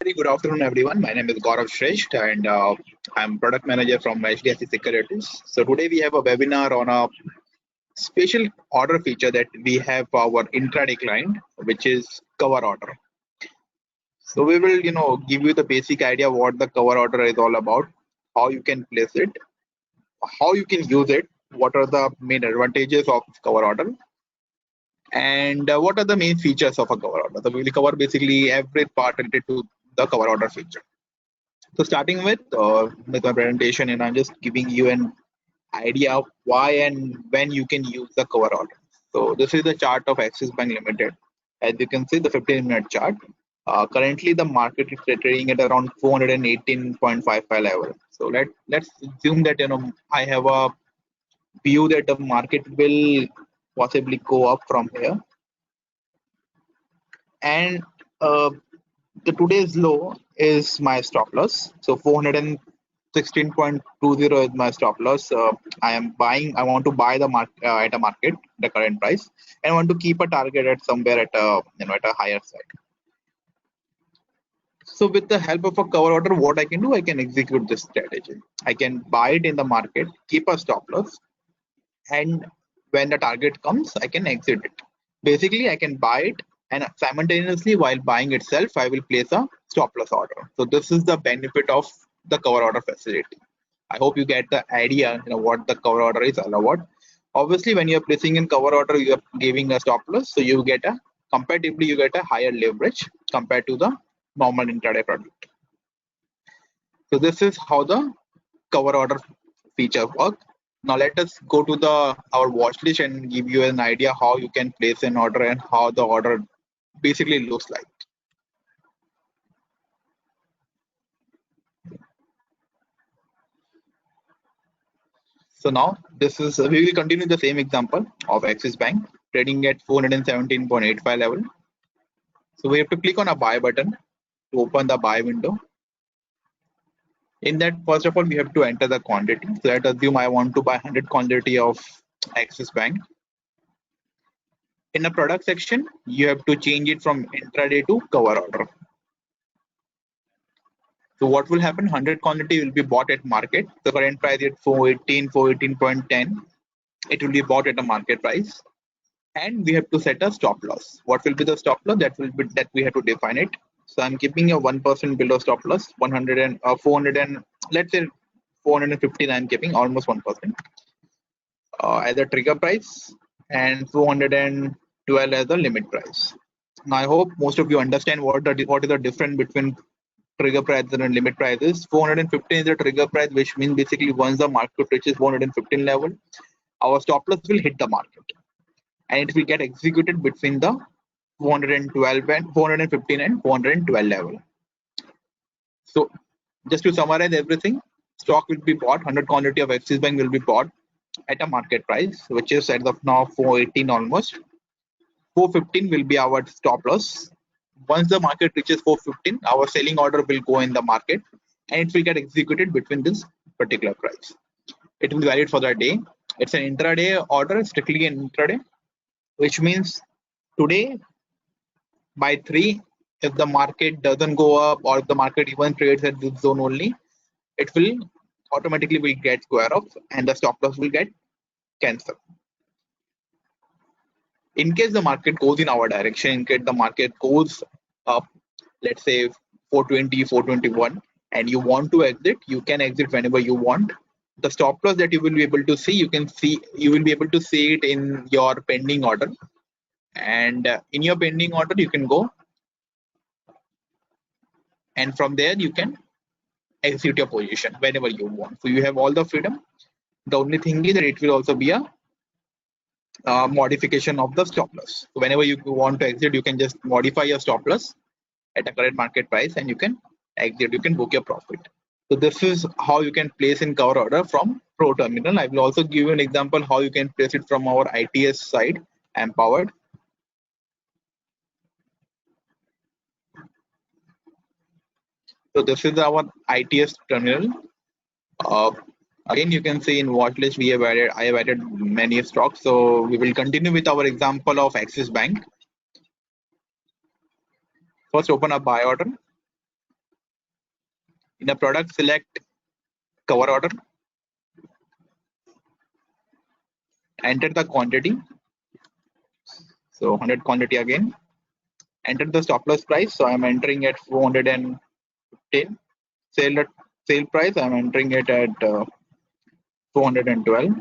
Very good afternoon, everyone. My name is Gaurav Shresht, and I'm product manager from HDFC Securities. So today we have a webinar on a special order feature that we have for our intraday client, which is cover order. So we will, give you the basic idea what the cover order is all about, how you can place it, how you can use it, what are the main advantages of cover order, and what are the main features of a cover order. So we will cover basically every part related to the cover order feature. So starting with my presentation, and I'm just giving you an idea of why and when you can use the cover order. So this is the chart of Axis Bank Limited. As you can see, the 15-minute chart. Currently, the market is trading at around 418.55 level. So let's assume that I have a view that the market will possibly go up from here, and the today's low is my stop loss. So 416.20 is my stop loss. I am buying. I want to buy the market at a market, the current price, and I want to keep a target at somewhere at a at a higher side. So with the help of a cover order, what I can do, I can execute this strategy. I can buy it in the market, keep a stop loss, and when the target comes, I can exit it. Basically, I can buy it, and simultaneously while buying itself, I will place a stop loss order. So this is the benefit of the cover order facility. I hope you get the idea, what the cover order is all about. Obviously, when you're placing in cover order, you are giving a stop loss, so you get a comparatively you get a higher leverage compared to the normal intraday product. So this is how the cover order feature works. Now let us go to our watch list and give you an idea how you can place an order and how the order basically looks like. So now this is we will continue the same example of Axis Bank trading at 417.85 level. So we have to click on a buy button to open the buy window. In that, first of all, we have to enter the quantity. So let's assume I want to buy 100 quantity of Axis Bank. In the product section, you have to change it from intraday to cover order. So what will happen? 100 quantity will be bought at market. The current price is 418.10. It will be bought at a market price, and we have to set a stop loss. What will be the stop loss? That we have to define it. So I'm keeping a 1% below stop loss. 100 and 400 and let's say 415. I'm keeping almost 1% as a trigger price, and 412 as the limit price. Now I hope most of you understand what is the difference between trigger price and limit price is. 415 is the trigger price, which means basically once the market reaches 415 level, our stop loss will hit the market, and it will get executed between the 412 and 415 and 412 level. So just to summarize everything, stock will be bought, 100 quantity of Axis Bank will be bought at a market price, which is as of now 418 almost. 415 will be our stop loss. Once the market reaches 415, our selling order will go in the market, and it will get executed between this particular price. It will be valid for the day. It's an intraday order, strictly an intraday, which means today by 3, if the market doesn't go up or if the market even trades at this zone only, it will automatically get square off and the stop loss will get cancelled. In case the market goes in our direction, in case the market goes up, let's say 420, 421, and you want to exit, you can exit whenever you want. The stop loss that you will be able to see, you will be able to see it in your pending order, and in your pending order you can go, and from there you can execute your position whenever you want. So you have all the freedom. The only thing is that it will also be a modification of the stop loss. So whenever you want to exit, you can just modify your stop loss at a current market price, and you can exit. You can book your profit. So this is how you can place in cover order from Pro Terminal. I will also give you an example how you can place it from our ITS side, Empowered. So this is our ITS terminal. Again, you can see in watch list I have added many stocks. So we will continue with our example of Axis Bank. First, open a buy order. In a product, select cover order, enter the quantity, so 100 quantity again, enter the stop loss price, so I'm entering at 410, sale price, I'm entering it at 412.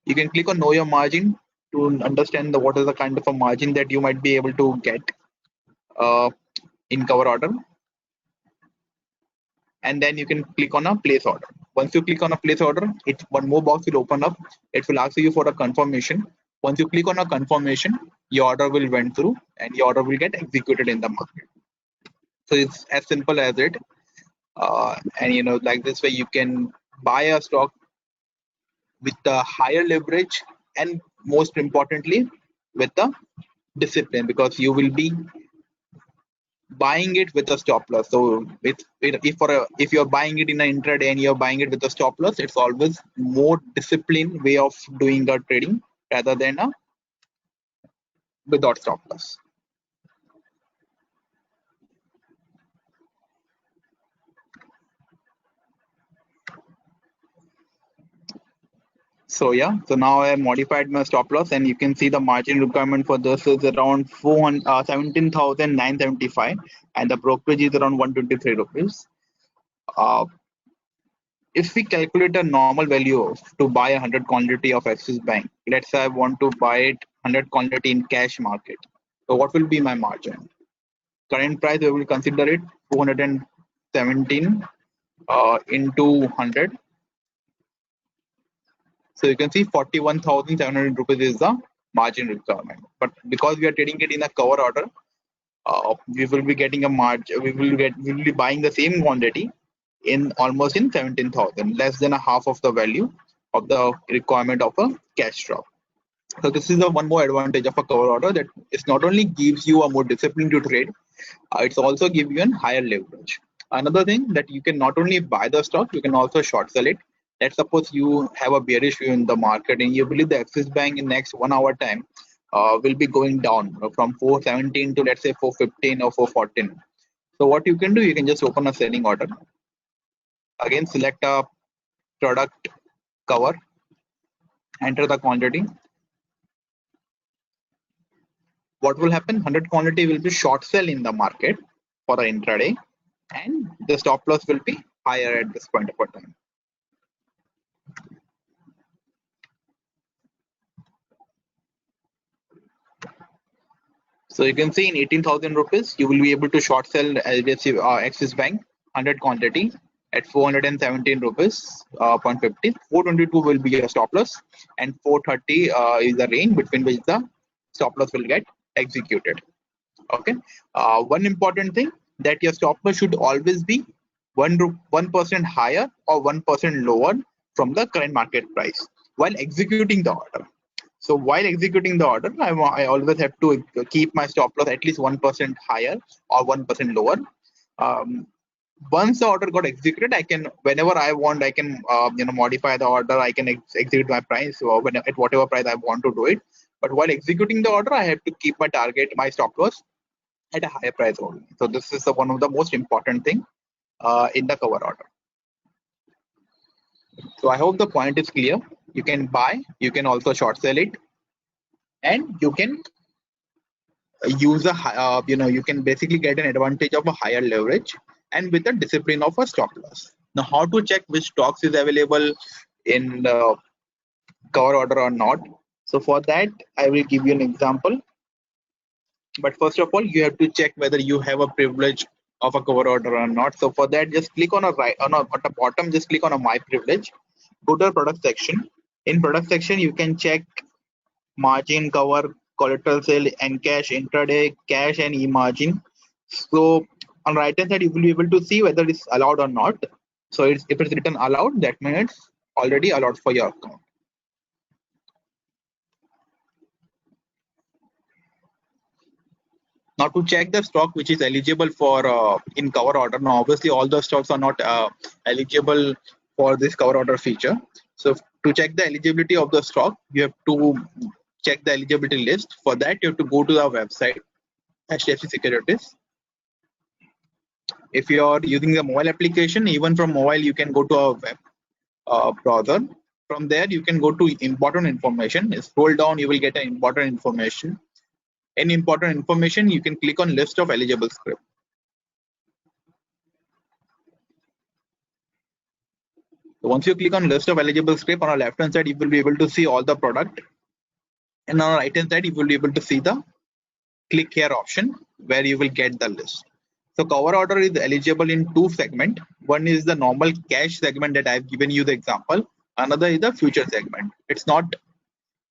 You can click on know your margin to understand what is the kind of a margin that you might be able to get in cover order. And then you can click on a place order. Once you click on a place order, one more box will open up. It will ask you for a confirmation. Once you click on a confirmation, your order will went through and your order will get executed in the market. So it's as simple as it. And like this way you can buy a stock with the higher leverage and most importantly with the discipline, because you will be buying it with a stop loss. So if you're buying it in an intraday and you're buying it with a stop loss, it's always more disciplined way of doing the trading rather than a without stop loss. So yeah, so now I have modified my stop loss, and you can see the margin requirement for this is around 17,975, and the brokerage is around 123 rupees. If we calculate a normal value to buy 100 quantity of Axis Bank, let's say I want to buy it 100 quantity in cash market. So what will be my margin? Current price, we will consider it 417 into 100. So you can see 41,700 rupees is the margin requirement. But because we are trading it in a cover order, we will be getting a margin. We will be buying the same quantity in almost in 17,000, less than a half of the value of the requirement of a cash drop. So this is the one more advantage of a cover order, that it not only gives you a more discipline to trade, it's also give you a higher leverage. Another thing that you can not only buy the stock, you can also short sell it. Let's suppose you have a bearish view in the market and you believe the Axis Bank in next 1 hour time will be going down from 417 to let's say 415 or 414. So what you can do, you can just open a selling order. Again, select a product cover, enter the quantity. What will happen? 100 quantity will be short sell in the market for the intraday, and the stop loss will be higher at this point of time. So you can see in 18,000 rupees, you will be able to short sell Axis Bank 100 quantity at 417 rupees, 0.50. 422 will be your stop loss, and 430 is the range between which the stop loss will get executed. Okay. One important thing, that your stop loss should always be 1% higher or 1% lower from the current market price while executing the order. So while executing the order, I always have to keep my stop loss at least 1% higher or 1% lower. Once the order got executed, I can, whenever I want, I can modify the order. I can execute my price or at whatever price I want to do it. But while executing the order, I have to keep my target, my stop loss at a higher price only. So this is one of the most important thing in the cover order. So I hope the point is clear. You can buy, you can also short sell it, and you can use a you can basically get an advantage of a higher leverage and with the discipline of a stop loss. Now, how to check which stocks is available in the cover order or not? So for that, I will give you an example. But first of all, you have to check whether you have a privilege of a cover order or not. So for that, just click on at the bottom, just click on a my privilege, go to the product section. In product section, you can check margin, cover, collateral sale, Encash, intraday, cash, and e-margin. So on right hand side, you will be able to see whether it's allowed or not. So if it's written allowed, that means it's already allowed for your account. Now to check the stock which is eligible for in cover order. Now obviously all the stocks are not eligible for this cover order feature. So to check the eligibility of the stock, you have to check the eligibility list. For that, you have to go to the website HDFC Securities. If you are using the mobile application, even from mobile, you can go to our web browser. From there, you can go to important information. Scroll down, you will get an important information. In important information, you can click on list of eligible script. So once you click on list of eligible script, on the left hand side, you will be able to see all the product. And on the right hand side, you will be able to see the click here option where you will get the list. So cover order is eligible in two segments. One is the normal cash segment that I've given you the example. Another is the future segment. It's not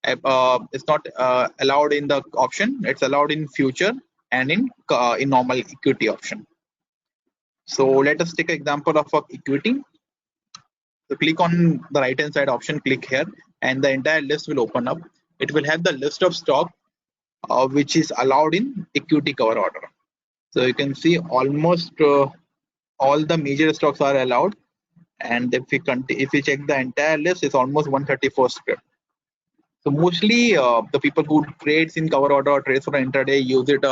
allowed in the option. It's allowed in future and in normal equity option. So let us take an example of equity. So click on the right hand side option, click here, and the entire list will open up. It will have the list of stock which is allowed in equity cover order. So you can see almost all the major stocks are allowed, and if we check the entire list, it's almost 134 script. So mostly the people who trades in cover order or trades for intraday use it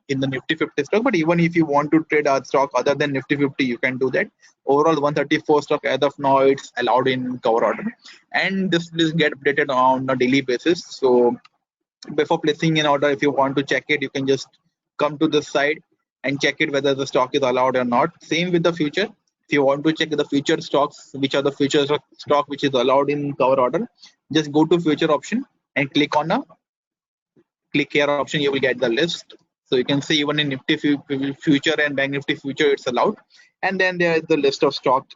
in the Nifty 50 stock. But even if you want to trade a stock other than Nifty 50, you can do that. Overall, 134 stock as of now, it's allowed in cover order, and this list get updated on a daily basis. So before placing an order, if you want to check it, you can just come to this side and check it whether the stock is allowed or not. Same with the future. If you want to check the future stocks, which are the future stock which is allowed in cover order, just go to future option and click on a click here option. You will get the list. So you can see even in Nifty future and Bank Nifty future, it's allowed. And then there is the list of stock.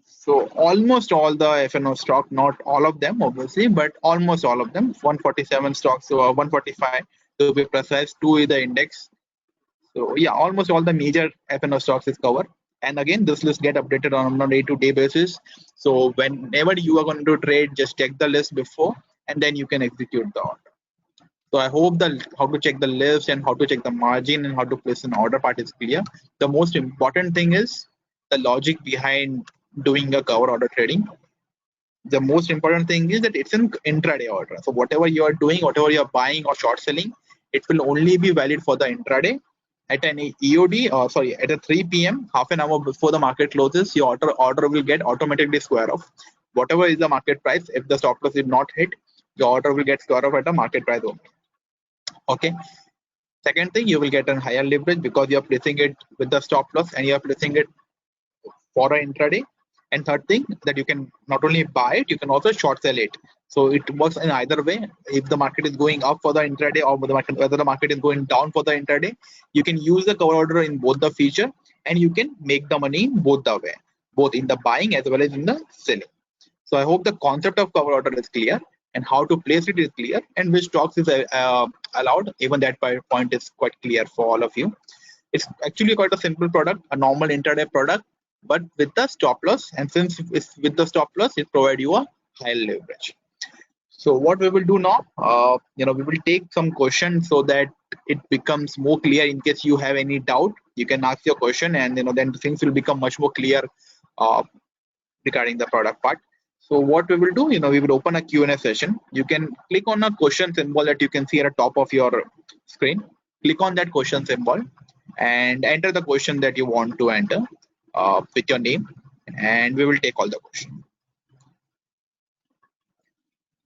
So almost all the FNO stock, not all of them obviously, but almost all of them, 147 stocks, so 145 to be precise, 2 is the index. So yeah, almost all the major FNO stocks is covered. And again, this list get updated on a day-to-day basis. So whenever you are going to trade, just check the list before, and then you can execute the order. So I hope the how to check the list and how to check the margin and how to place an order part is clear. The most important thing is the logic behind doing a cover order trading. The most important thing is that it's an intraday order. So whatever you are doing, whatever you are buying or short selling, it will only be valid for the intraday. At an EOD, at a 3 p.m., half an hour before the market closes, your order will get automatically square off. Whatever is the market price, if the stop loss did not hit, your order will get square off at the market price only. Okay. Second thing, you will get a higher leverage because you are placing it with the stop loss and you are placing it for an intraday. And third thing, that you can not only buy it, you can also short sell it. So it works in either way. If the market is going up for the intraday or whether the market is going down for the intraday, you can use the cover order in both the future and you can make the money in both the way, both in the buying as well as in the selling. So I hope the concept of cover order is clear and how to place it is clear and which stocks is allowed. Even that point is quite clear for all of you. It's actually quite a simple product, a normal intraday product, but with the stop loss, and since it's with the stop loss, it provides you a high leverage. So what we will do now, we will take some questions so that it becomes more clear. In case you have any doubt, you can ask your question, and then things will become much more clear regarding the product part. So what we will do, we will open a Q&A session. You can click on a question symbol that you can see at the top of your screen. Click on that question symbol and enter the question that you want to enter with your name, and we will take all the questions.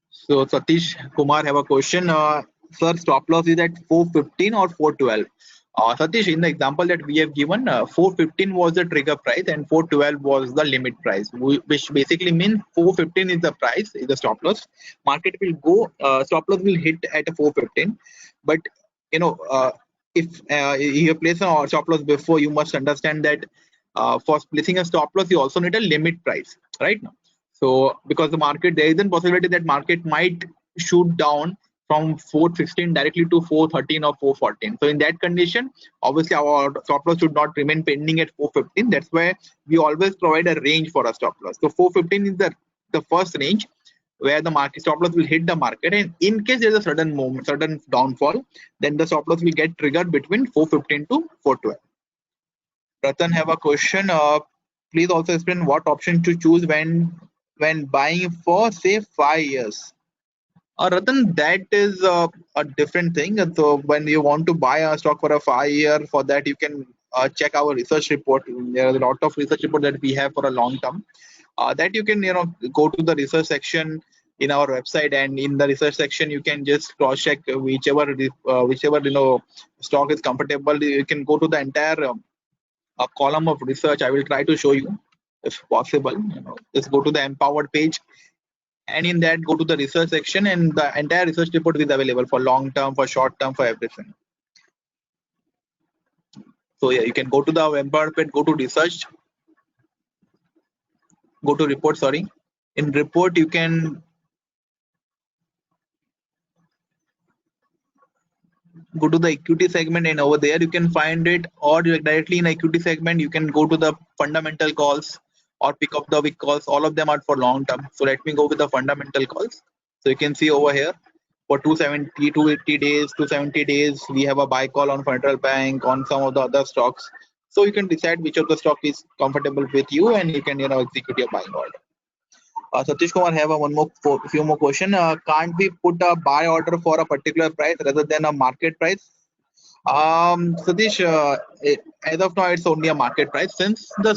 So Satish Kumar have a question. Sir, stop loss is at 415 or 412? Satish, in the example that we have given, 415 was the trigger price and 412 was the limit price, which basically means 415 is the price, is the stop loss. Market will go, stop loss will hit at 415. But if you place a stop loss before, you must understand that for placing a stop loss, you also need a limit price, right? So because the market, there is a possibility that market might shoot down from 416 directly to 413 or 414. So in that condition, obviously our stop loss should not remain pending at 415. That's why we always provide a range for a stop loss. So 415 is the first range where the market stop loss will hit the market, and in case there's a sudden downfall, then the stop loss will get triggered between 415 to 412. Ratan have a question. Please also explain what option to choose when when buying for say 5 years. Ratan, that is a different thing. So when you want to buy a stock for a 5 year, for that you can check our research report. There are a lot of research report that we have for a long term. That you can go to the research section in our website, and in the research section you can just cross check whichever stock is comfortable. You can go to the entire column of research. I will try to show you if possible. Just go to the empowered page, and in that go to the research section, and the entire research report is available for long term, for short term, for everything. So yeah, you can go to the empowered page, go to research, go to report, sorry. In report you can go to the equity segment, and over there you can find it, or directly in equity segment you can go to the fundamental calls or pick up the week calls. All of them are for long term. So let me go with the fundamental calls. So you can see over here for 270, 280 days, 270 days, we have a buy call on Federal Bank, on some of the other stocks. So you can decide which of the stock is comfortable with you, and you can execute your buying order. Satish Kumar have a few more question. Can't we put a buy order for a particular price rather than a market price? Satish, as of now, it's only a market price. Since the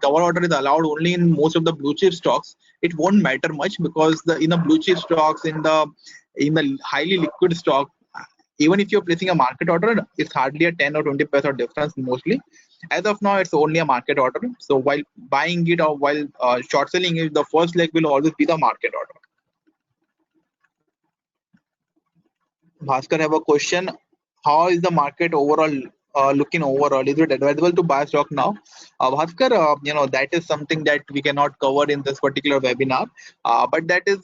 cover order is allowed only in most of the blue chip stocks, it won't matter much, because in the blue chip stocks, in the highly liquid stock, even if you're placing a market order, it's hardly a 10 or 20% difference mostly. As of now, it's only a market order. So while buying it or while short selling it, the first leg will always be the market order. Bhaskar have a question. How is the market overall looking overall? Is it advisable to buy stock now? Bhaskar, that is something that we cannot cover in this particular webinar. But that is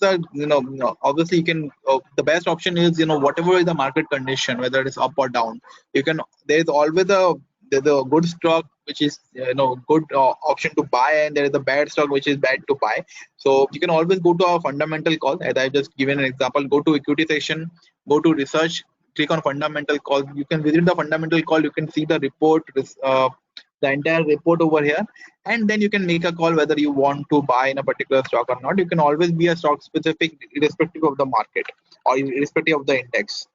obviously you can. The best option is whatever is the market condition, whether it's up or down. There is always a good stock which is good option to buy, and there is a bad stock which is bad to buy. So you can always go to our fundamental call. As I just given an example, go to equity section, go to research, click on fundamental call. You can visit the fundamental call. You can see the report, the entire report over here, and then you can make a call whether you want to buy in a particular stock or not. You can always be a stock specific irrespective of the market or irrespective of the index.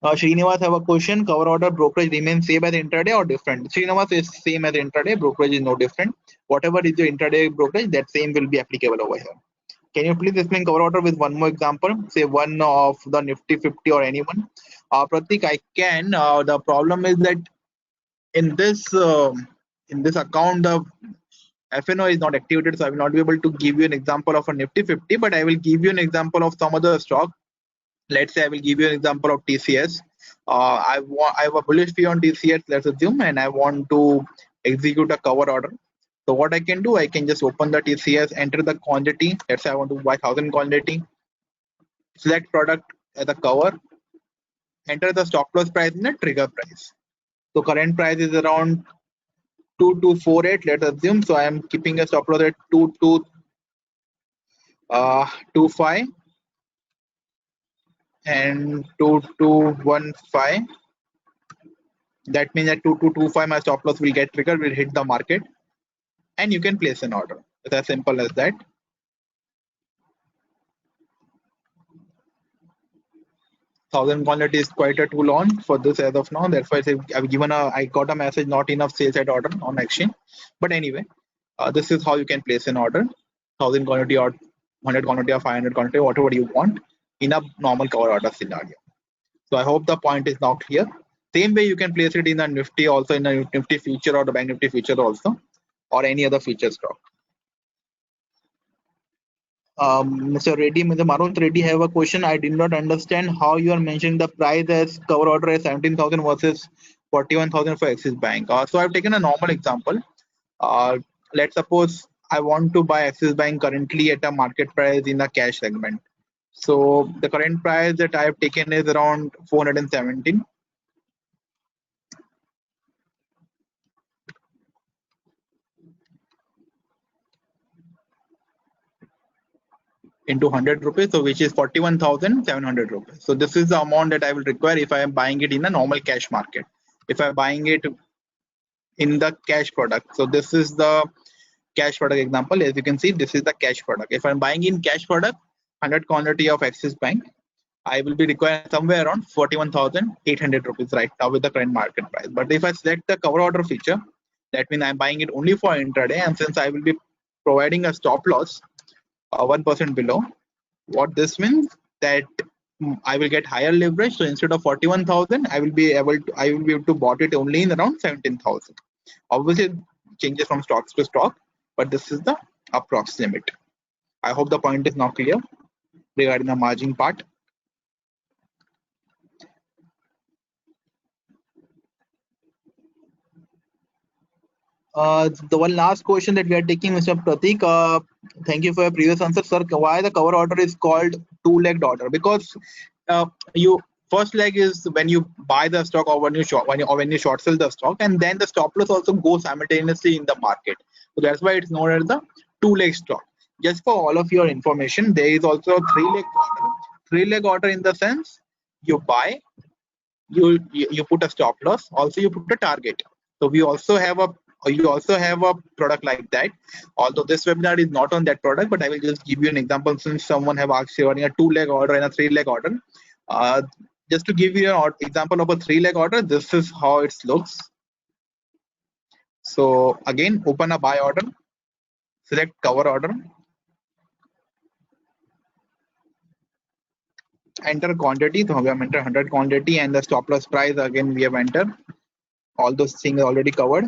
Srinivas have a question. Cover order brokerage remains same as intraday or different? Srinivas is same as intraday. Brokerage is no different. Whatever is your intraday brokerage, that same will be applicable over here. Can you please explain cover order with one more example? Say one of the Nifty 50 or anyone. Pratik, I can. The problem is that in this account, the FNO is not activated, so I will not be able to give you an example of a Nifty 50, but I will give you an example of some other stock. Let's say I will give you an example of TCS. I have a bullish view on TCS, let's assume, and I want to execute a cover order. So what I can do, I can just open the TCS, enter the quantity. Let's say I want to buy 1000 quantity, select product as a cover, enter the stop loss price and the trigger price. So current price is around 2248, let's assume. So I am keeping a stop loss at 2225 and 2215. That means at 2225 my stop loss will get triggered, will hit the market, and you can place an order. It's as simple as that. Thousand quantity is quite a too long for this as of now. Therefore, I got a message not enough sales at order on exchange. But anyway, this is how you can place an order. 1000 quantity or 100 quantity or 500 quantity, whatever you want, in a normal cover order scenario. So I hope the point is now clear. Same way you can place it in a Nifty also, in a Nifty future or the Bank Nifty future also, or any other future stock. Mr. Reddy, Mr. Marun Reddy have a question. I did not understand how you are mentioning the price as cover order as 17,000 versus 41,000 for Axis Bank. So I've taken a normal example. Let's suppose I want to buy Axis Bank currently at a market price in the cash segment. So the current price that I have taken is around 417. Into 100 rupees, so which is 41,700 rupees. So this is the amount that I will require if I am buying it in a normal cash market. If I'm buying it in the cash product, so this is the cash product example. As you can see, this is the cash product. If I'm buying in cash product, 100 quantity of Axis Bank, I will be requiring somewhere around 41,800 rupees right now with the current market price. But if I select the cover order feature, that means I'm buying it only for intraday, and since I will be providing a stop loss 1% below, what this means that I will get higher leverage. So instead of 41,000, I will be able to bought it only in around 17,000. Obviously, it changes from stocks to stock, but this is the approximate. I hope the point is now clear regarding the margin part. The one last question that we are taking, Mr. Pratik. Thank you for your previous answer, sir. Why the cover order is called two-legged order? Because you first leg is when you buy the stock or when you short sell the stock, and then the stop loss also goes simultaneously in the market. So that's why it's known as the two-leg stock. Just for all of your information, there is also a three-leg order. Three-leg order in the sense you buy, you put a stop loss, also you put a target. So you also have a product like that. Although this webinar is not on that product, but I will just give you an example since someone have asked regarding a two-leg order and a three-leg order. Just to give you an example of a three-leg order, this is how it looks. So again, open a buy order, select cover order, enter quantity. So we have entered 100 quantity, and the stop loss price again we have entered. All those things are already covered.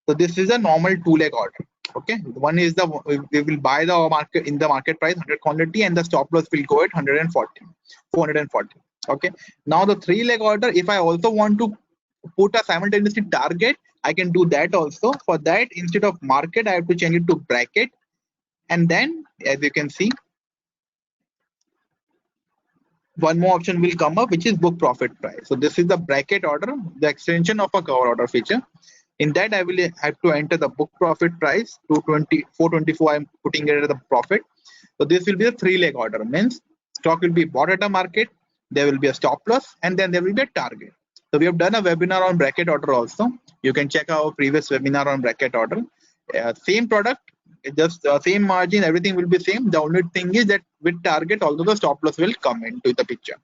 So this is a normal two-leg order. Okay, one is we will buy the market in the market price 100 quantity, and the stop loss will go at 440. Okay, now the three-leg order, if I also want to put a simultaneously target, I can do that also. For that, instead of market, I have to change it to bracket, and then as you can see, one more option will come up, which is book profit price. So this is the bracket order, the extension of a cover order feature. In that, I will have to enter the book profit price 424. I'm putting it as the profit. So this will be a three-leg order. Means stock will be bought at a market, there will be a stop loss, and then there will be a target. So we have done a webinar on bracket order also. You can check our previous webinar on bracket order. Same product, just same margin, everything will be same. The only thing is that with target, although the stop loss will come into the picture.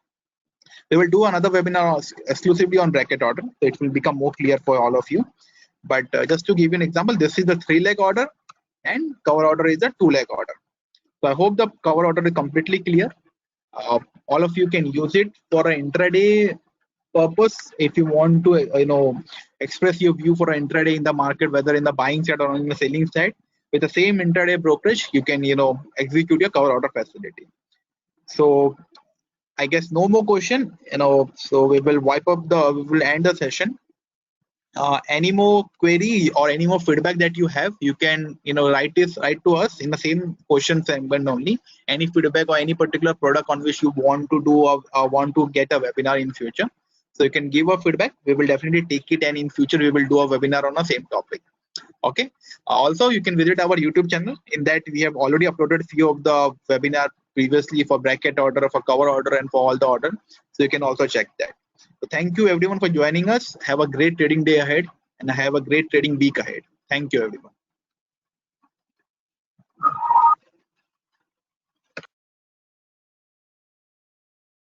We will do another webinar exclusively on bracket order, so it will become more clear for all of you. But just to give you an example, this is the three-leg order and cover order is a two-leg order. So I hope the cover order is completely clear. All of you can use it for an intraday purpose. If you want to express your view for an intraday in the market, whether in the buying side or on the selling side, with the same intraday brokerage, you can execute your cover order facility. So I guess no more question. So we will end the session. Any more query or any more feedback that you have, you can write to us in the same question segment only. Any feedback or any particular product on which you want to do or want to get a webinar in future, so you can give a feedback. We will definitely take it, and in future we will do a webinar on the same topic. Okay. Also, you can visit our YouTube channel. In that, we have already uploaded few of the webinar previously for bracket order, for cover order, and for all the order. So you can also check that. So thank you everyone for joining us. Have a great trading day ahead, and have a great trading week ahead. Thank you everyone.